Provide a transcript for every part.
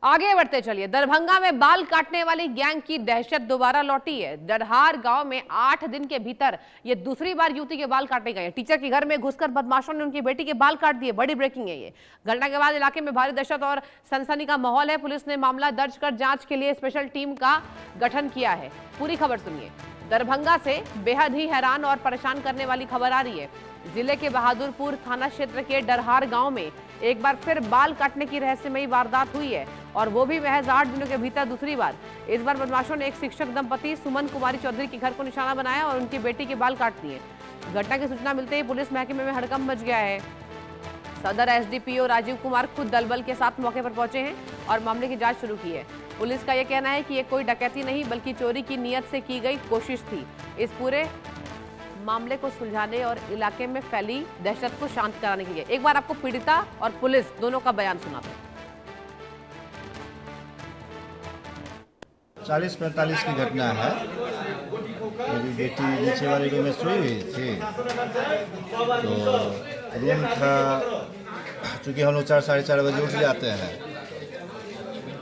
आगे बढ़ते चलिए। दरभंगा में बाल काटने वाली गैंग की दहशत दोबारा लौटी है। डरहार गांव में 8 दिन के भीतर ये दूसरी बार युवती के बाल काटे गए। टीचर के घर में घुसकर बदमाशों ने उनकी बेटी के बाल काट दिए। बड़ी ब्रेकिंग है ये। घटना के बाद इलाके में भारी दहशत और सनसनी का माहौल है। पुलिस ने मामला दर्ज कर जांच के लिए स्पेशल टीम का गठन किया है। पूरी खबर सुनिए। दरभंगा से बेहद ही हैरान और परेशान करने वाली खबर आ रही है। जिले के बहादुरपुर थाना क्षेत्र के डरहार गांव में एक बार फिर बाल काटने की रहस्यमयी वारदात हुई है, और वो भी महज 8 दिनों के भीतर दूसरी बार। इस बार बदमाशों ने एक शिक्षक दंपति सुमन कुमारी चौधरी के घर को निशाना बनाया और उनकी बेटी के बाल काट दिए। घटना की सूचना मिलते ही पुलिस महकमे में हड़कंप मच गया है। सदर एसडीपीओ राजीव कुमार खुद दलबल के साथ मौके पर पहुंचे हैं और मामले की जांच शुरू की है। पुलिस का यह कहना है कि ये कोई डकैती नहीं बल्कि चोरी की नीयत से की गई कोशिश थी। इस पूरे मामले को सुलझाने और इलाके में फैली दहशत को शांत कराने के लिए एक बार आपको पीड़िता और पुलिस दोनों का बयान सुनाते हैं। 40-45 की घटना है। मेरी बेटी नीचे वाले रूम में सोई हुई थी, तो रूम था, चूँकि हम लोग 4 साढ़े 4 बजे उठ जाते हैं,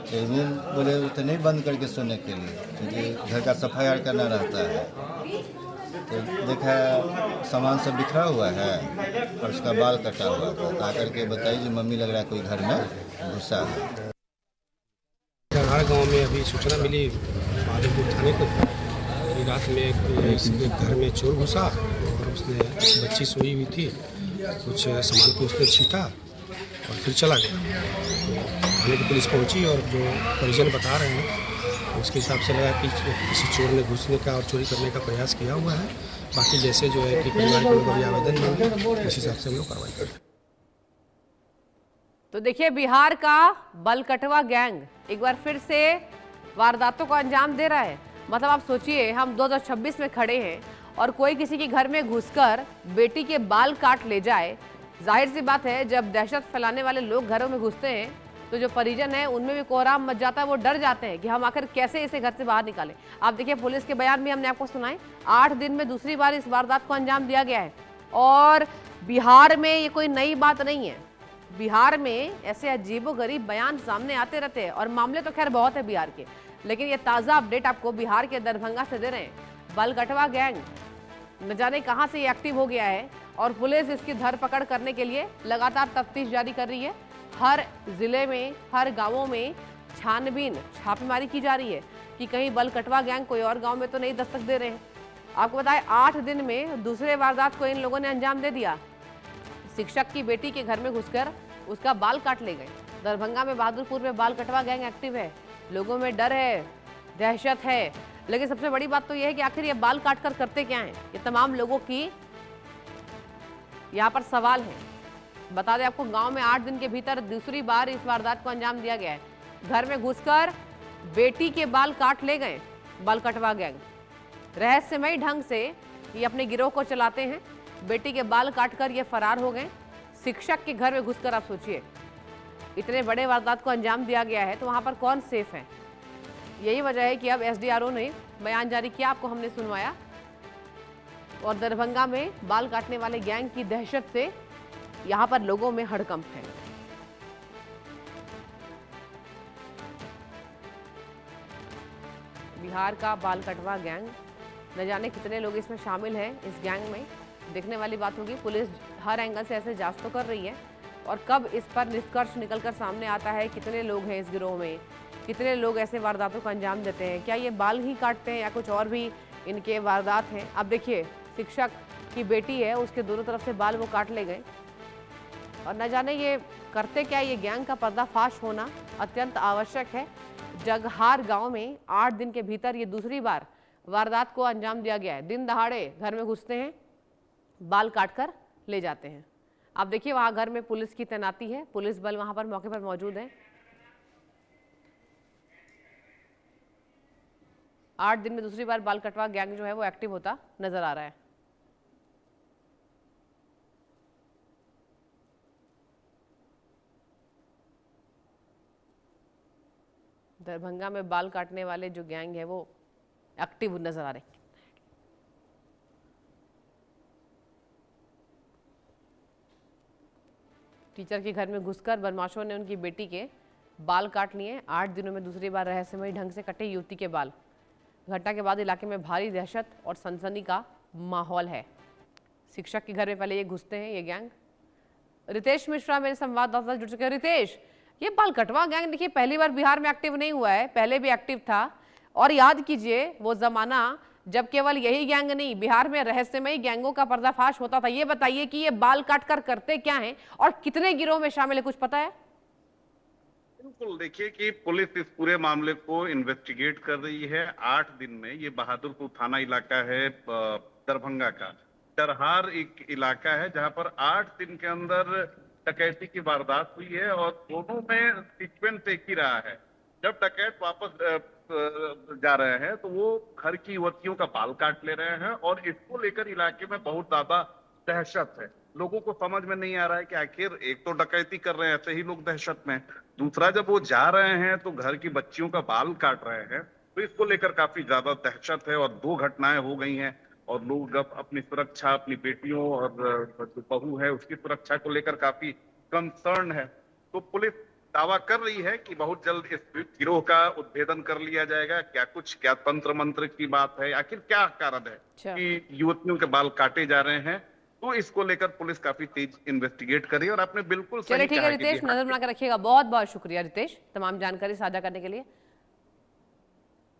तो रूम बोले तो नहीं बंद करके सोने के लिए, क्योंकि घर का सफाई करना रहता है। तो देखा सामान सब बिखरा हुआ है और उसका बाल कटा हुआ था। तो आकर के बताई जी मम्मी लग रहा है कोई घर में घुसा है। डरहार गांव में अभी सूचना मिली बहादुरपुर थाने को, रात में एक घर में चोर घुसा और उसने बच्ची सोई हुई थी, कुछ सामान को उसने छीटा और फिर चला गया। तो थाने की पुलिस पहुंची और जो परिजन बता रहे हैं उसके हिसाब से लगा कि किसी चोर ने घुसने का और चोरी करने का प्रयास किया हुआ है। बाकी जैसे जो है कि परिवार के लोग अभी आवेदन देंगे उस हिसाब से हम लोग कार्रवाई करेंगे। तो देखिए, बिहार का बलकटवा गैंग एक बार फिर से वारदातों को अंजाम दे रहा है। मतलब आप सोचिए, हम 2026 में खड़े हैं और कोई किसी के घर में घुसकर बेटी के बाल काट ले जाए। जाहिर सी बात है, जब दहशत फैलाने वाले लोग घरों में घुसते हैं तो जो परिजन है उनमें भी कोहराम मच जाता है। वो डर जाते हैं कि हम आखिर कैसे इसे घर से बाहर निकालें। आप देखिए, पुलिस के बयान भी हमने आपको सुनाए। 8 दिन में दूसरी बार इस वारदात को अंजाम दिया गया है। और बिहार में ये कोई नई बात नहीं है। बिहार में ऐसे अजीबोगरीब बयान सामने आते रहते हैं और मामले तो खैर बहुत है बिहार के, लेकिन ये ताज़ा अपडेट आपको बिहार के दरभंगा से दे रहे हैं। बलकटवा गैंग न जाने कहां से ये एक्टिव हो गया है और पुलिस इसकी धरपकड़ करने के लिए लगातार तफ्तीश जारी कर रही है। हर जिले में, हर गांवों में छानबीन, छापेमारी की जा रही है कि कहीं बलकटवा गैंग कोई और गांव में तो नहीं दस्तक दे रहे हैं। आपको बताएं, 8 दिन में दूसरे वारदात को इन लोगों ने अंजाम दे दिया। शिक्षक की बेटी के घर में घुसकर उसका बाल काट ले गए। दरभंगा में बहादुरपुर में बाल कटवा गैंग एक्टिव है। लोगों में डर है, दहशत है, लेकिन सबसे बड़ी बात तो यह है कि आखिर ये बाल काट कर करते क्या हैं। ये तमाम लोगों की यहाँ पर सवाल है। बता दें आपको, गांव में 8 दिन के भीतर दूसरी बार इस वारदात को अंजाम दिया गया है। घर में घुसकर बेटी के बाल काट ले गए बाल कटवा गैंग। रहस्यमयी ढंग से ये अपने गिरोह को चलाते हैं। बेटी के बाल काटकर ये फरार हो गए। शिक्षक के घर में घुसकर आप सोचिए, इतने बड़े वारदात को अंजाम दिया गया है, तो वहां पर कौन सेफ है। यही वजह है कि अब एसडीआरओ ने बयान जारी किया, आपको हमने सुनवाया। और दरभंगा में बाल काटने वाले गैंग की दहशत से यहां पर लोगों में हड़कंप है। बिहार का बाल कटवा गैंग, न जाने कितने लोग इसमें शामिल हैं। इस गैंग में देखने वाली बात होगी। पुलिस हर एंगल से ऐसे जांच तो कर रही है, और कब इस पर निष्कर्ष निकलकर सामने आता है कितने लोग हैं इस गिरोह में, कितने लोग ऐसे वारदातों को अंजाम देते हैं, क्या ये बाल ही काटते हैं या कुछ और भी इनके वारदात हैं। अब देखिए, शिक्षक की बेटी है, उसके दोनों तरफ से बाल वो काट ले गए, और न जाने ये करते क्या। ये गैंग का पर्दाफाश होना अत्यंत आवश्यक है। जगहार गाँव में 8 दिन के भीतर ये दूसरी बार वारदात को अंजाम दिया गया है। दिन दहाड़े घर में घुसते हैं, बाल काटकर ले जाते हैं। आप देखिए, वहां घर में पुलिस की तैनाती है, पुलिस बल वहां पर मौके पर मौजूद है। 8 दिन में दूसरी बार बाल कटवा गैंग जो है वो एक्टिव होता नजर आ रहा है। दरभंगा में बाल काटने वाले जो गैंग है वो एक्टिव नजर आ रहे हैं। टीचर के घर में घुसकर बदमाशों ने उनकी बेटी के बाल काट लिए 8 दिनों में दूसरी बार रहस्यमयी ढंग से कटे युवती के बाल। घटना के बाद इलाके में भारी दहशत और सनसनी का माहौल है। शिक्षक के घर में पहले ये घुसते हैं ये गैंग। रितेश मिश्रा मेरे संवाददाता जुड़ चुके हैं। रितेश, ये बाल कटवा गैंग देखिए पहली बार बिहार में एक्टिव नहीं हुआ है, पहले भी एक्टिव था। और याद कीजिए वो जमाना जब केवल यही गैंग नहीं, बिहार में रहस्यमयी गैंगों का पर्दाफाश होता था। ये बताइए कि ये बाल काट कर करते क्या हैं और कितने गिरोह में शामिल है, कुछ पता है? बिल्कुल, देखिए कि पुलिस इस पूरे मामले को इन्वेस्टिगेट कर रही है। 8 दिन में ये बहादुरपुर थाना इलाका है दरभंगा का। डरहार एक इलाका है जहां पर 8 दिन के अंदर डकैती की वारदात हुई है और दोनों में सीक्वेंस एक ही रहा है। जब डकैत वापस जा रहे हैं तो वो घर की युवतियों का बाल काट ले रहे हैं और इसको लेकर इलाके में बहुत ज्यादा दहशत है। लोगों को समझ में नहीं आ रहा है कि आखिर एक तो डकैती कर रहे हैं, ऐसे ही लोग दहशत में, दूसरा जब वो जा रहे हैं तो घर की बच्चियों का बाल काट रहे हैं, तो इसको लेकर काफी ज्यादा दहशत है। और 2 घटनाएं हो गई हैं और लोग अब अपनी सुरक्षा, अपनी बेटियों और जो बहू है उसकी सुरक्षा को लेकर काफी कंसर्न है। तो पुलिस दावा कर रही है कि बहुत जल्द इस गिरोह का उद्भेदन कर लिया जाएगा। क्या तंत्र मंत्र की बात है, आखिर क्या कारण है कि युवतियों के बाल काटे जा रहे हैं, तो इसको लेकर पुलिस काफी तेज इन्वेस्टिगेट कर रही है। और आपने बिल्कुल सही चलिए ठीक है कहा कि रितेश, नजर बनाकर रखिएगा। बहुत बहुत शुक्रिया रितेश तमाम जानकारी साझा करने के लिए।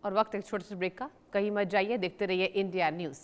और वक्त एक छोटे से ब्रेक का, कहीं मत जाइए, देखते रहिए इंडिया न्यूज।